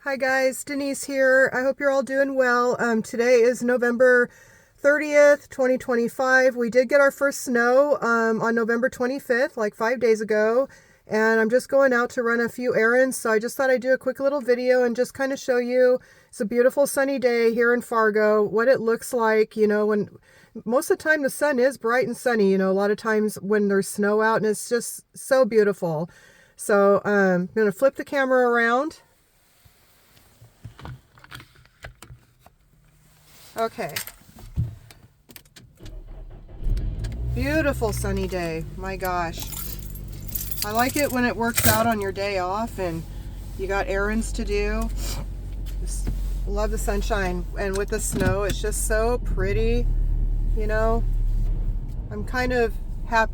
Hi guys, Denise here. I hope you're all doing well. Today is November 30th, 2025. We did get our first snow on November 25th, like 5 days ago. And I'm just going out to run a few errands. So I just thought I'd do a quick little video and just kind of show you. It's a beautiful sunny day here in Fargo, what it looks like, when most of the time the sun is bright and sunny, a lot of times when there's snow out, and it's just so beautiful. So I'm going to flip the camera around. Okay. Beautiful sunny day. My gosh. I like it when it works out on your day off and you got errands to do. Just love the sunshine, and with the snow, it's just so pretty. I'm kind of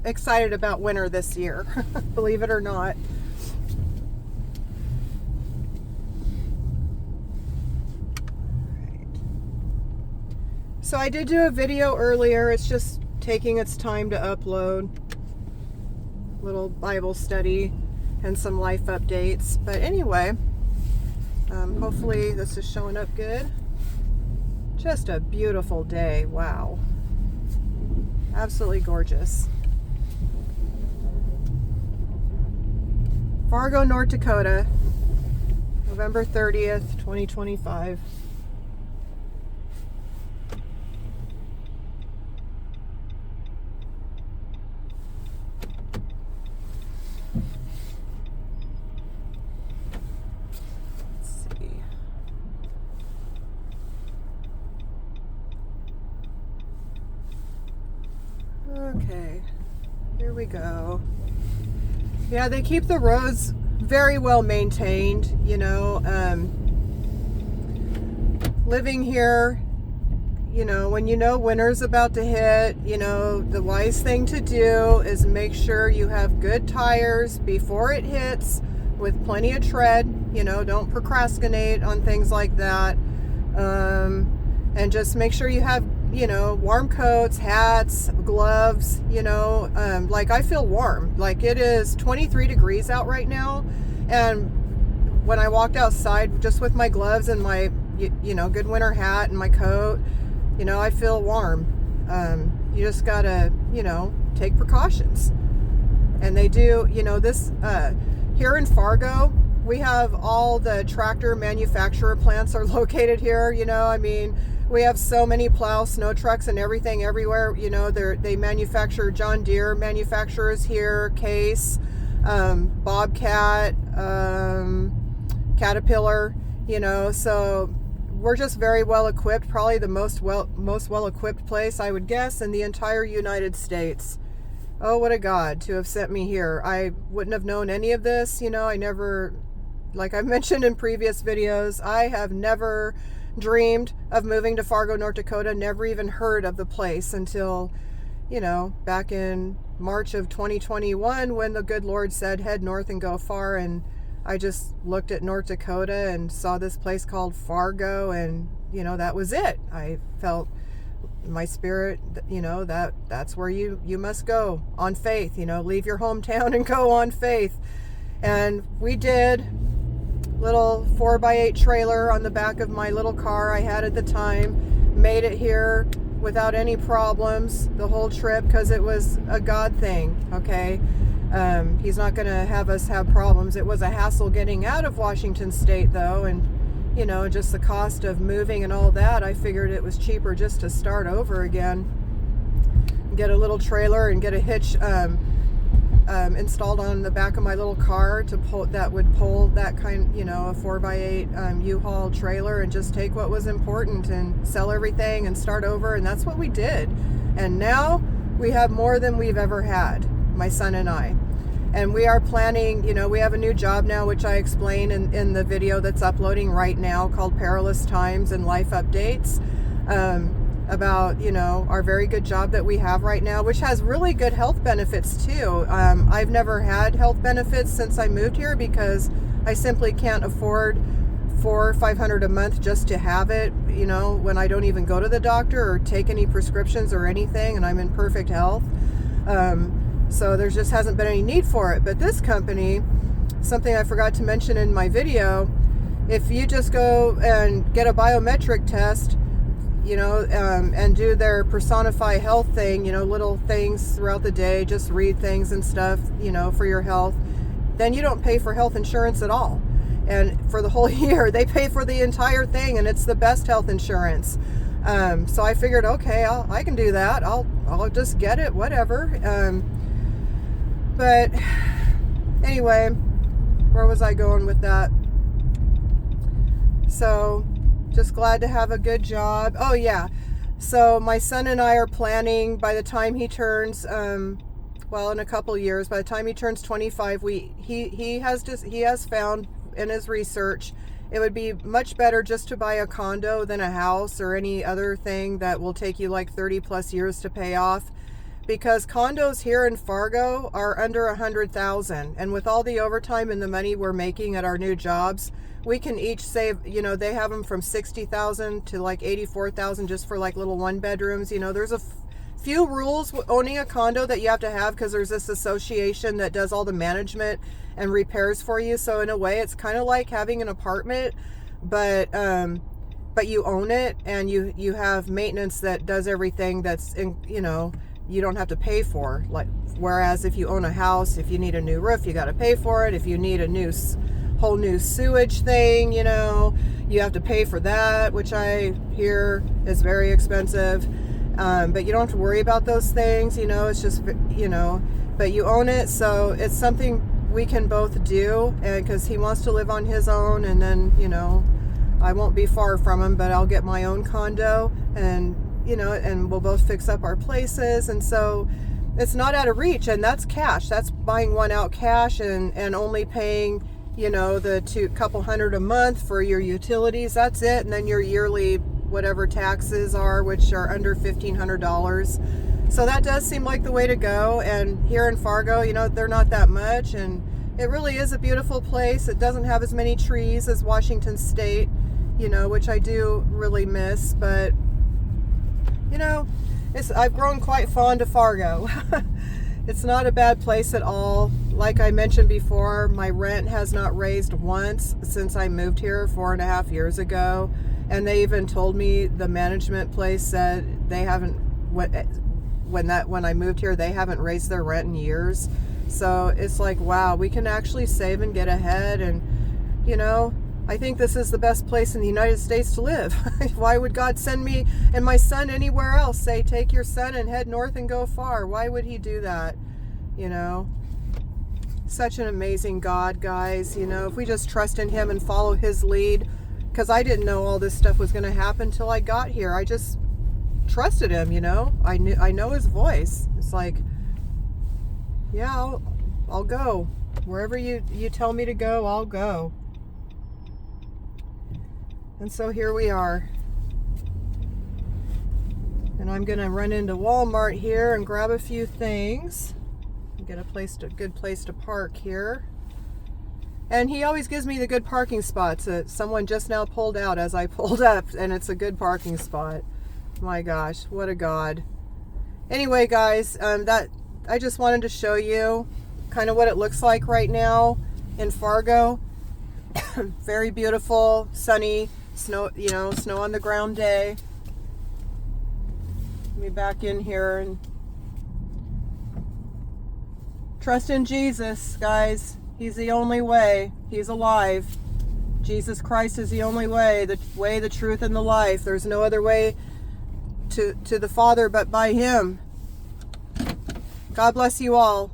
excited about winter this year, believe it or not. So I did do a video earlier. It's just taking its time to upload. Little Bible study and some life updates. But anyway, hopefully this is showing up good. Just a beautiful day. Wow. Absolutely gorgeous. Fargo, North Dakota, November 30th, 2025. Okay, here we go. Yeah, they keep the roads very well maintained, living here, when winter's about to hit, the wise thing to do is make sure you have good tires before it hits with plenty of tread, don't procrastinate on things like that. And just make sure you have warm coats, hats, gloves, like I feel warm. Like it is 23 degrees out right now. And when I walked outside just with my gloves and my, good winter hat and my coat, I feel warm. You just gotta, take precautions. And they do, this, here in Fargo, we have all the tractor manufacturer plants are located here, we have so many plow, snow trucks and everything everywhere. They manufacture John Deere manufacturers here, Case, Bobcat, Caterpillar, so we're just very well equipped, probably the most well equipped place, I would guess, in the entire United States. Oh, what a God to have sent me here. I wouldn't have known any of this, I never, like I've mentioned in previous videos, I have never dreamed of moving to Fargo, North Dakota, never even heard of the place until, back in March of 2021 when the good Lord said, head north and go far. And I just looked at North Dakota and saw this place called Fargo, and, that was it. I felt my spirit, that's where you must go on faith, leave your hometown and go on faith. And we did. Little 4x8 trailer on the back of my little car I had at the time, made it here without any problems the whole trip, because it was a God thing. Okay, he's not going to have us have problems. It was a hassle getting out of Washington State though, and just the cost of moving and all that, I figured it was cheaper just to start over again, get a little trailer and get a hitch installed on the back of my little car to pull, that would pull that kind, a 4x8 U-Haul trailer, and just take what was important and sell everything and start over. And that's what we did. And now we have more than we've ever had, my son and I. And we are planning, we have a new job now, which I explain in the video that's uploading right now, called Perilous Times and Life Updates. About our very good job that we have right now, which has really good health benefits too. I've never had health benefits since I moved here because I simply can't afford $400 or $500 a month just to have it, when I don't even go to the doctor or take any prescriptions or anything, and I'm in perfect health. So there just hasn't been any need for it. But this company, something I forgot to mention in my video, if you just go and get a biometric test, and do their Personify health thing, little things throughout the day, just read things and stuff, for your health, then you don't pay for health insurance at all. And for the whole year, they pay for the entire thing, and it's the best health insurance. So I figured, okay, I can do that. I'll just get it, whatever. But anyway, where was I going with that? So just glad to have a good job. Oh yeah. So my son and I are planning, by the time he turns, in a couple years, by the time he turns 25, he has found in his research, it would be much better just to buy a condo than a house or any other thing that will take you like 30 plus years to pay off, because condos here in Fargo are under $100,000, and with all the overtime and the money we're making at our new jobs, we can each save, they have them from $60,000 to like $84,000 just for like little one bedrooms. There's a few rules owning a condo that you have to have, because there's this association that does all the management and repairs for you. So in a way, it's kind of like having an apartment, but you own it, and you have maintenance that does everything that's in, you don't have to pay for. Like, whereas if you own a house, if you need a new roof, you got to pay for it. If you need a whole new sewage thing, you have to pay for that, which I hear is very expensive. But you don't have to worry about those things, it's just, but you own it. So it's something we can both do, and because he wants to live on his own, and then, I won't be far from him, but I'll get my own condo, and, and we'll both fix up our places. And so it's not out of reach, and that's cash. That's buying one out cash and only paying, the couple hundred a month for your utilities. That's it. And then your yearly whatever taxes are, which are under $1,500. So that does seem like the way to go. And here in Fargo, they're not that much, and it really is a beautiful place. It doesn't have as many trees as Washington State, which I do really miss, but I've grown quite fond of Fargo. It's not a bad place at all. Like I mentioned before, my rent has not raised once since I moved here 4.5 years ago. And they even told me, the management place said they haven't, when I moved here, they haven't raised their rent in years. So it's like, wow, we can actually save and get ahead. And, I think this is the best place in the United States to live. Why would God send me and my son anywhere else? Say, take your son and head north and go far. Why would he do that? Such an amazing God, guys. If we just trust in him and follow his lead, because I didn't know all this stuff was going to happen till I got here. I just trusted him, I know his voice. It's like, yeah, I'll go. Wherever you tell me to go, I'll go. And so here we are. And I'm going to run into Walmart here and grab a few things. Get a good place to park here. And he always gives me the good parking spots. Someone just now pulled out as I pulled up, and it's a good parking spot. My gosh, what a God. Anyway, guys, that I just wanted to show you kind of what it looks like right now in Fargo. Very beautiful, sunny, snow on the ground day. Let me back in here and trust in Jesus, guys. He's the only way. He's alive. Jesus Christ is the only way, the truth, and the life. There's no other way to the Father but by him. God bless you all.